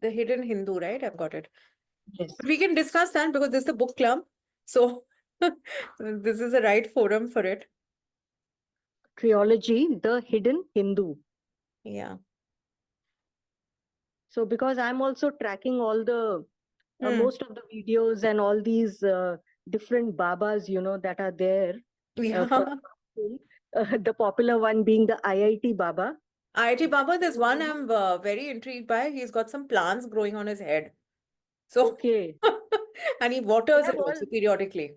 The Hidden Hindu, right? I've got it. Yes. But we can discuss that because this is a book club. So this is the right forum for it. Trilogy, The Hidden Hindu. Yeah. So because I'm also tracking all the Hmm. most of the videos and all these different babas, that are there for Yeah. the popular one being the IIT Baba. IIT Baba, there's one I'm very intrigued by. He's got some plants growing on his head. So, Okay. and he They waters have it all, also periodically.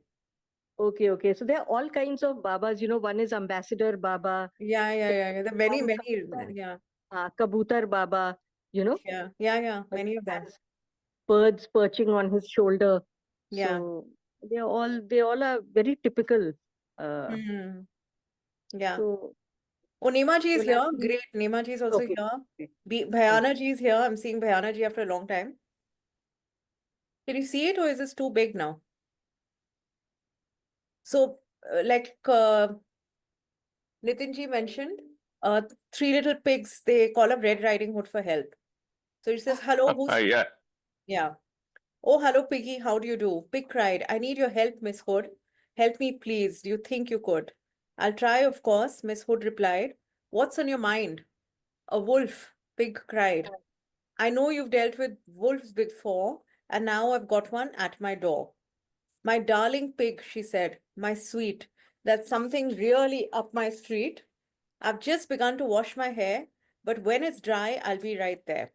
okay. So there are all kinds of Babas. One is Ambassador Baba. Yeah. There are many, One many. Yeah. Kabutar Baba, Yeah. Many of them. has birds perching on his shoulder. Yeah. So they all are very typical. Hmm. Yeah. So Oh, Neema ji is we'll here. actually, Great. Neema ji is also okay. here. Okay. Bhayana ji is here. I'm seeing Bhayana ji after a long time. Can you see it or is this too big now? So, Nitin ji mentioned, three little pigs, they call up Red Riding Hood for help. So he says, hello, who's... Yeah. Yeah. Oh, hello, Piggy. How do you do? Pig cried, I need your help, Miss Hood. Help me, please. Do you think you could? I'll try, of course, Miss Hood replied. What's on your mind? A wolf, Pig cried. I know you've dealt with wolves before, and now I've got one at my door. My darling pig, she said, my sweet, that's something really up my street. I've just begun to wash my hair, but when it's dry, I'll be right there.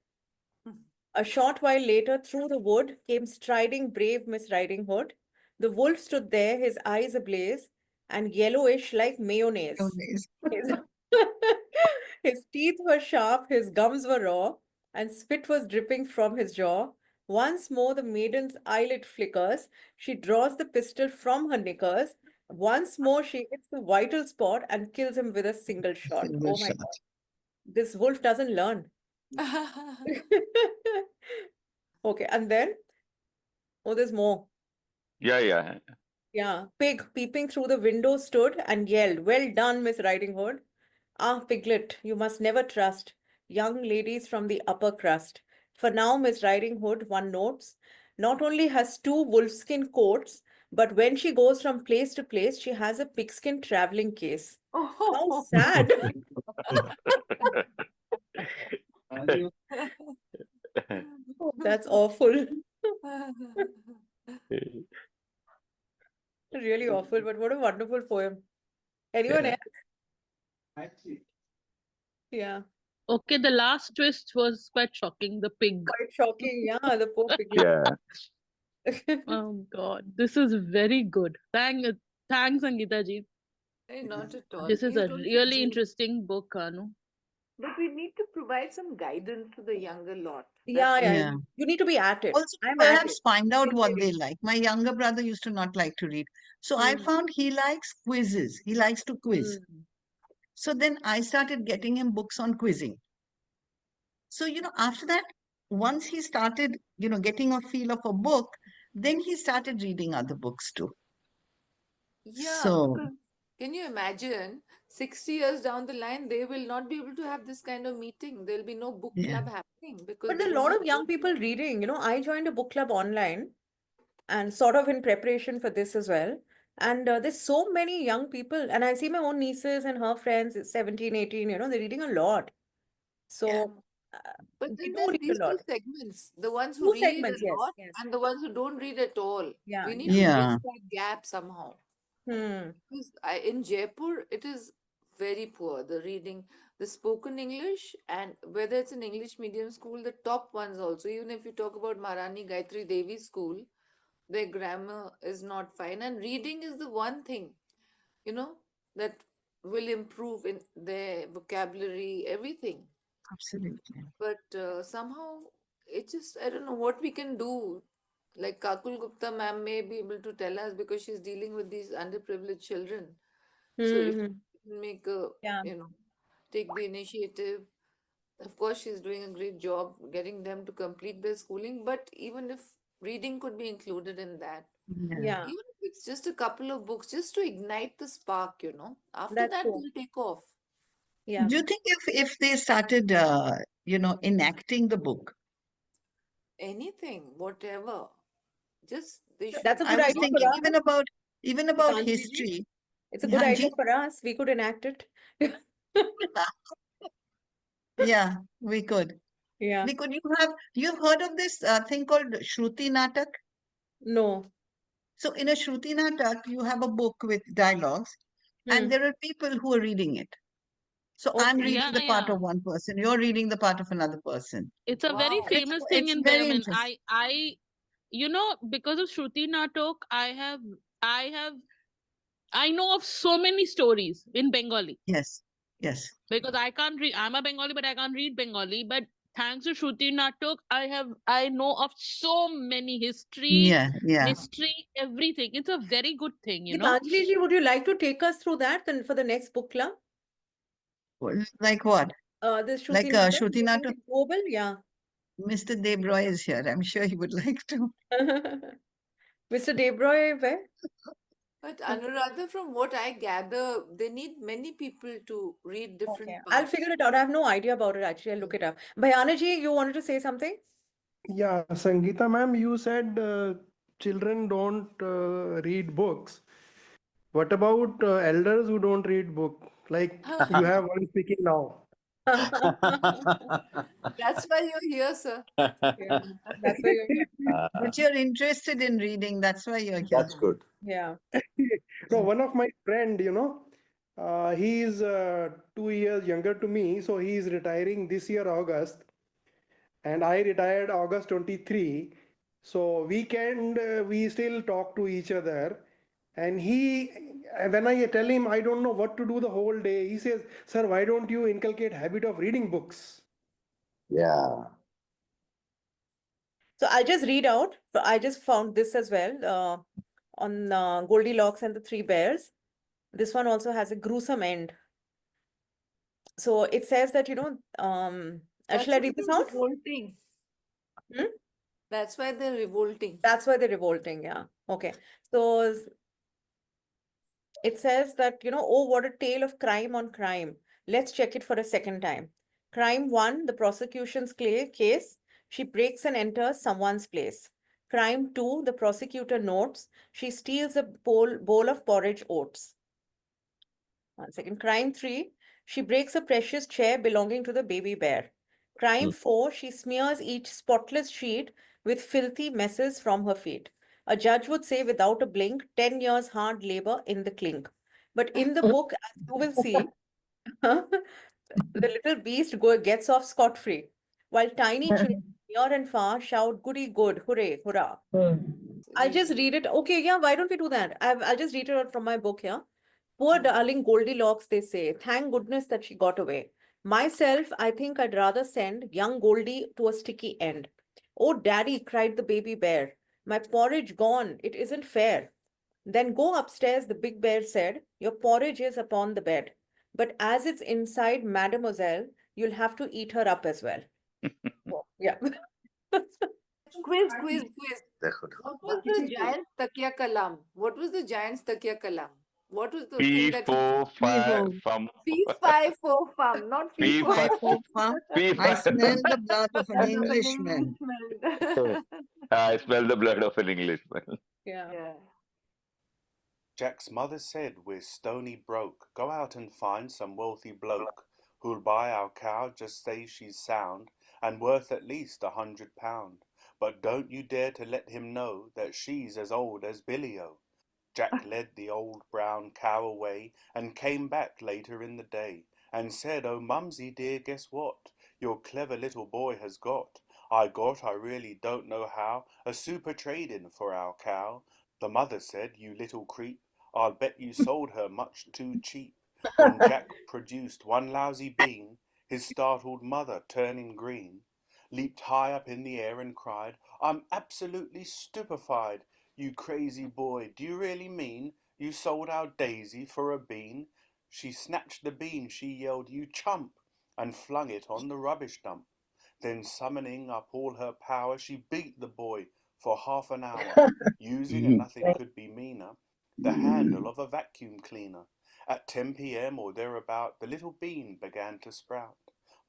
A short while later, through the wood came striding brave Miss Riding Hood. The wolf stood there, his eyes ablaze and yellowish like mayonnaise. Mayonnaise. His, his teeth were sharp, his gums were raw, and spit was dripping from his jaw. Once more the maiden's eyelid flickers. She draws the pistol from her knickers. Once more she hits the vital spot and kills him with a single shot. Single Oh my shot. God. This wolf doesn't learn. Okay, and then, oh, there's more. Yeah. Yeah, Pig peeping through the window stood and yelled, well done, Miss Riding Hood. Ah, Piglet, you must never trust young ladies from the upper crust. For now, Miss Riding Hood, one notes, not only has two wolfskin coats, but when she goes from place to place, she has a pigskin traveling case. How sad. That's awful. Really awful, but what a wonderful poem. Anyone Yeah. else? Yeah, Okay, the last twist was quite shocking. The pig. quite shocking. Yeah, the poor piglet. Yeah. Oh God, this is very good. Thanks, Angita ji. Hey, not at all. This is Please a don't really suggest. interesting book, Anu. But we need to provide some guidance to the younger lot. Yeah. Yeah. You need to be at it. Also, I'm at perhaps it. find out what Maybe. they like. My younger brother used to not like to read. So I Mm, found he likes quizzes. He likes to quiz. mm. So then I started getting him books on quizzing. So, after that, once he started, getting a feel of a book, then he started reading other books too. Yeah, So, because can you imagine 60 years down the line, they will not be able to have this kind of meeting. There'll be no book yeah. club happening because But there there are a will lot be of young people reading. I joined a book club online and sort of in preparation for this as well. And there's so many young people, and I see my own nieces and her friends, it's 17, 18, they're reading a lot. Yeah. So But they then do there's read a these two lot. segments, the ones who Two read segments, a lot yes. and the ones who don't read at all. Yeah. We need to Yeah. bridge that gap somehow. Hmm. Because in Jaipur, it is very poor, the reading, the spoken English, and whether it's an English medium school, the top ones also, even if you talk about Maharani Gayatri Devi School, their grammar is not fine. And reading is the one thing, that will improve in their vocabulary, everything. Absolutely. But somehow I don't know what we can do. Like Kakul Gupta ma'am may be able to tell us because she's dealing with these underprivileged children. So if Hmm. we can make a, Yeah. take the initiative, of course she's doing a great job getting them to complete their schooling. But even if reading could be included in that, Yeah. Yeah. even if it's just a couple of books, just to ignite the spark, after That's that true. they'll take off. Yeah. Do you think if they started, enacting the book, anything, whatever. Just they should. That's a I good was idea for thinking us, even about Gitanjali ji. history. It's a good idea Hanji? for us. We could enact it. Yeah, we could. Yeah. We could. You've heard of this thing called Shruti Natak? No. So in a Shruti Natak, you have a book with dialogues, and Hmm. there are people who are reading it. So I'm Okay. reading Yeah, the part yeah. of one person, you're reading the part of another person. It's a very Wow. famous thing It's in very them, and interesting. because of Shruti Natok, I have, I know of so many stories in Bengali Yes, yes. because I can't read. I'm a Bengali, but I can't read Bengali. But thanks to Shruti Natok, I know of so many history, Yeah, yeah. mystery, everything. It's a very good thing, you know. Gitanjali ji, would you like to take us through that then for the next book club? Like what? This Shruti Like Natak, do Shruti you think Natak, it's doable? Yeah. Mr. Debroy is here. I'm sure he would like to. Mr. Debroy, where? But Anuradha, from what I gather, they need many people to read Okay, different I'll parts. figure it out. I have no idea about it actually. I'll look it up. Bhayana ji, you wanted to say something? Yeah, Sangeeta ma'am, you said children don't read books. What about elders who don't read book? Like you have one speaking now. That's why you're here, sir. Yeah, that's why you're here. But you're interested in reading, that's why you're here. That's good. Yeah. No, one of my friend, he is 2 years younger to me, so he is retiring this year August, and I retired August 23. So weekend we still talk to each other, and when I tell him I don't know what to do the whole day, he says, "Sir, why don't you inculcate habit of reading books?" Yeah. So I'll just read out. I just found this as well on Goldilocks and the Three Bears. This one also has a gruesome end. So it says that, That's shall I why read this they're out? revolting. Hmm? That's why they're revolting. That's why they're revolting. Yeah. Okay. So it says that, oh, what a tale of crime on crime. Let's check it for a second time. Crime one, the prosecution's case. She breaks and enters someone's place. Crime two, the prosecutor notes. She steals a bowl of porridge oats. One second. Crime three, she breaks a precious chair belonging to the baby bear. Crime four, she smears each spotless sheet with filthy messes from her feet. A judge would say without a blink, 10 years hard labor in the clink. But in the book, as you will see, the little beast gets off scot-free, while tiny children near and far shout, goody good, hooray, hurrah. I'll just read it. Okay, yeah, why don't we do that? I'll just read it out from my book here. Poor darling Goldilocks, they say. Thank goodness that she got away. Myself, I think I'd rather send young Goldie to a sticky end. Oh, Daddy, cried the baby bear. My porridge gone. It isn't fair. Then go upstairs, the big bear said. Your porridge is upon the bed. But as it's inside Mademoiselle, you'll have to eat her up as well. Oh, yeah. Quiz. देखो What was the giant takya kalam? What was the giant's takya kalam? What was the thing that he P4 5 Evil. from P545, not P5 Five, P4. four, five. I P5. smell the blood of an Blood of an Englishman. Englishman. I smell the blood of an Englishman. Yeah. Yeah. Jack's mother said, we're stony broke. Go out and find some wealthy bloke who'll buy our cow, just say she's sound and worth at least £100. But don't you dare to let him know that she's as old as Billy-O. Jack led the old brown cow away and came back later in the day and said, oh, Mumsy dear, guess what? Your clever little boy has got. I really don't know how, a super trade-in for our cow. The mother said, you little creep, I'll bet you sold her much too cheap. When Jack produced one lousy bean, his startled mother, turning green, leaped high up in the air and cried, I'm absolutely stupefied. You crazy boy, do you really mean you sold our Daisy for a bean? She snatched the bean, she yelled, you chump, and flung it on the rubbish dump. Then summoning up all her power, she beat the boy for half an hour, using, and nothing could be meaner, the handle of a vacuum cleaner. At 10 p.m. or thereabout, the little bean began to sprout.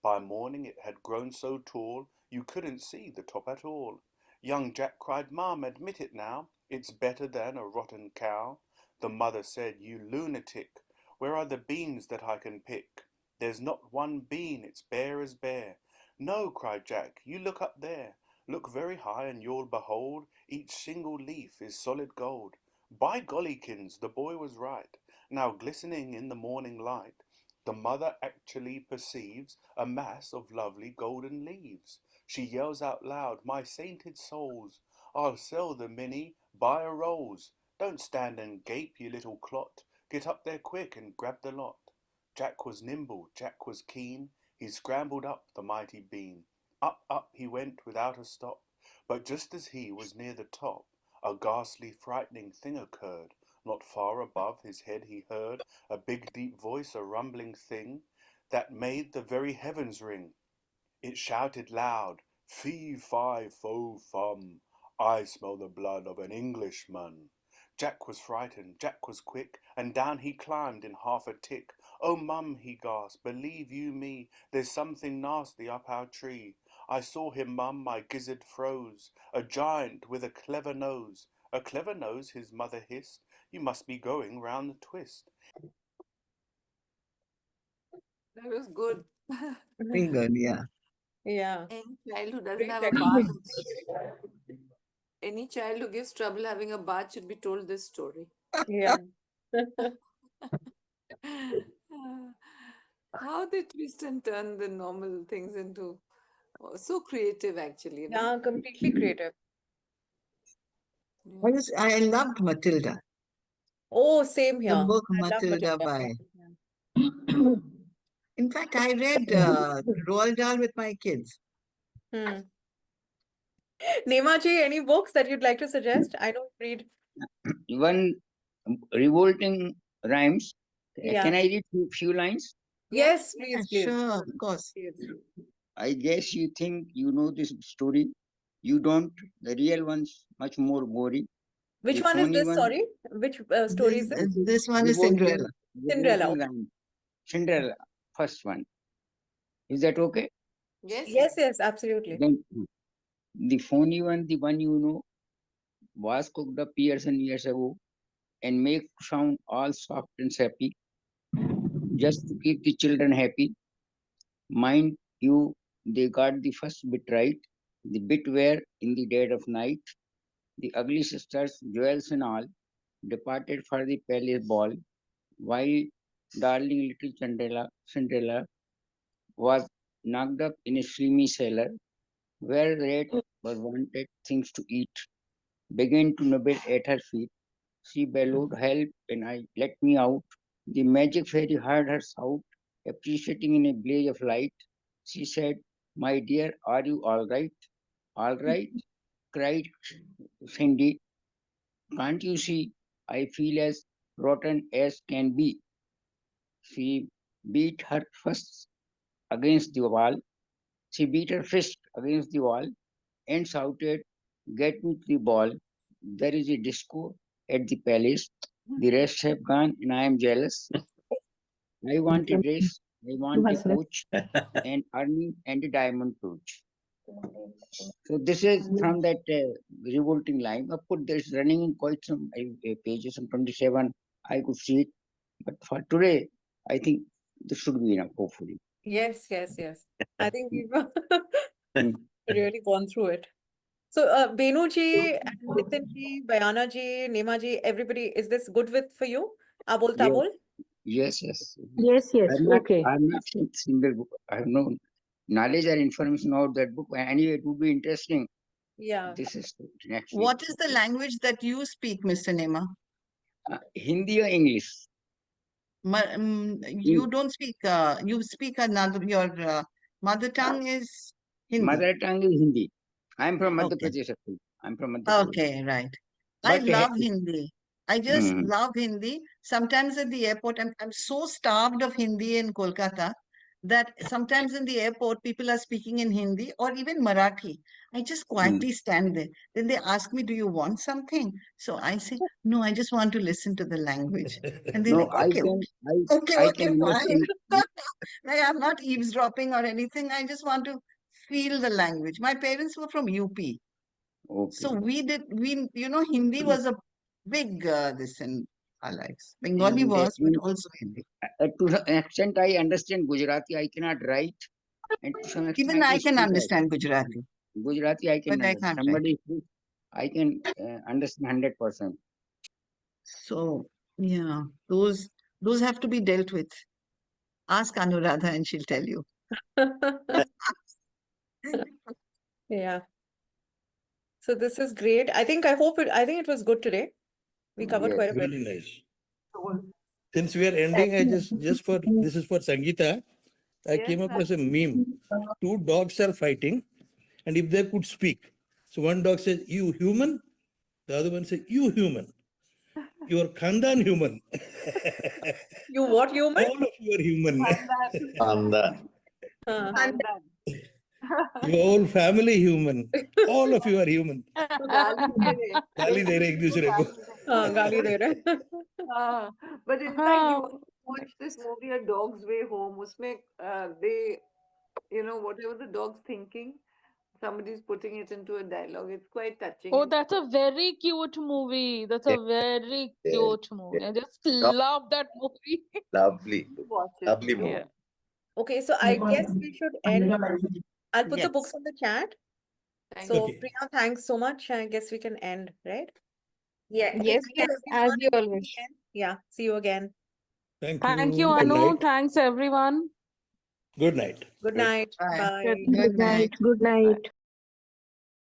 By morning it had grown so tall, you couldn't see the top at all. Young Jack cried, "Mum, admit it now, it's better than a rotten cow." The mother said, "You lunatic, where are the beans that I can pick? There's not one bean, it's bare as bare." "No," cried Jack, "you look up there. Look very high and you'll behold each single leaf is solid gold." By gollykins, the boy was right. Now glistening in the morning light, the mother actually perceives a mass of lovely golden leaves. She yells out loud, "My sainted souls, I'll sell the Minnie, buy a rolls. Don't stand and gape, you little clot. Get up there quick and grab the lot." Jack was nimble, Jack was keen. He scrambled up the mighty beam. Up, up he went without a stop. But just as he was near the top, a ghastly, frightening thing occurred. Not far above his head he heard a big, deep voice, a rumbling thing that made the very heavens ring. It shouted loud, "Fee, fi, fo, fum, I smell the blood of an Englishman." Jack was frightened, Jack was quick, and down he climbed in half a tick. "Oh, mum," he gasped, "believe you me, there's something nasty up our tree. I saw him, mum, my gizzard froze, a giant with a clever nose." "A clever nose," his mother hissed, "you must be going round the twist." That was good. Very good, yeah. Yeah, Any child who doesn't great have a bath, experience. any child who gives trouble having a bath should be told this story. Yeah. How they twist and turn the normal things into so creative, actually, you know? Yeah, completely creative. Yeah. I loved Matilda, Oh, same the here. book I love Matilda Matilda. by. Yeah. In fact, I read Roald Dahl with my kids. Hmm. Neema ji, any books that you'd like to suggest? I don't read. One revolting rhymes. Yeah. Can I read few lines? Yes, Yeah, please, please. sure, of course. Please. I guess you think you know this story. You don't. The real one's much more gory. Which The one is phony this? one, Sorry, which story is this? This one is Cinderella. Cinderella. revolting Okay. rhyme. Cinderella, first one. Is that okay? Yes, Yes, yes, absolutely. Then the phony one, the one you know, was cooked up years and years ago and make sound all soft and sappy just to keep the children happy. Mind you, they got the first bit right. The bit where, in the dead of night, the ugly sisters, jewels and all, departed for the palace ball, while darling little Cinderella was knocked up in a slimy cellar, where rat was wanted things to eat, began to nibble at her feet. She bellowed, "Help, and I let me out." The magic fairy heard her shout, appreciating in a blaze of light. She said, "My dear, are you all right?" "All right," cried Cindy. "Can't you see? I feel as rotten as can be." She beat her fist against the wall. She beat her fist against the wall and shouted, "Get me to the ball. There is a disco at the palace. The rest have gone and I am jealous. I want a dress, I want a coach, and earning and a diamond brooch." So this is from that revolting line. Of course, there's running in quite some pages, some 27. I could see it, but for today, I think this should be enough. Hopefully. Yes, yes, yes. I think we've Mm. really gone through it. So, Benu ji and Nitin ji, Bayana ji, Neema ji, everybody, is this good with for you? Abol Yes, tabol? yes, yes. Yes, yes. Okay. I've not seen single book. I have no knowledge or information about that book. Anyway, it would be interesting. Yeah. This is actually What is the language that you speak, Mr. Nema? Hindi or English. You don't speak, you speak another, your mother tongue is Hindi. Mother tongue is Hindi. I'm from Madhya Okay. Pradesh. Actually. I'm from Madhya Pradesh. Okay, right. I But love Hindi. I just mm, love Hindi. Sometimes at the airport, I'm so starved of Hindi in Kolkata that sometimes in the airport, people are speaking in Hindi or even Marathi. I just quietly stand there. Then they ask me, "Do you want something?" So I say, "No, I just want to listen to the language." And they're no, like, "Okay, okay, I okay, can fine." understand. Like, I'm not eavesdropping or anything. I just want to feel the language. My parents were from UP. Okay. So Hindi was a big this in our lives. Bengali And was, but also Hindi. to some extent, I understand Gujarati. I cannot write, and to some extent, Even I I can can speak understand Gujarati, Gujarati. I can but I understand. can't write. Somebody speaks, I can understand 100%. So yeah, those have to be dealt with. Ask Anuradha and she'll tell you. Yeah. So this is great. I think it was good today. We covered Yes. quite a bit. Really nice. Since we are ending, I just for this is for Sangeeta. I Yes, came across a ma'am. meme. Two dogs are fighting, and if they could speak, so one dog says, "You human," the other one says, "You human, you are Khandan human." You what human? All of you are human. Andan. Huh. Khandan. Your whole family human. All of you are human. गाली दे रहे हैं। गाली दे रहे एक दूसरे को. हाँ, गाली दे रहे. But in fact, you want to watch this movie, A Dog's Way Home. उसमें they, whatever the dog's thinking, somebody's putting it into a dialogue. It's quite touching. Oh, and that's a very cute movie. That's Yes, a very yes, cute movie. yes. I just Dog- love that movie. Lovely. watch it. Lovely So, movie. Okay, so I guess we should end now. I'll put the Yes. books on the chat. thank So, Okay. Priya, thanks so much. I guess we can end, right? Yeah. Okay, Yes, thank you as everyone. you See you always. again. Yeah, see you again. Thank Thank you, you. Good Anu. night. Thanks, everyone. Good night. Good Good. night. Bye. Bye. Good night. Good night.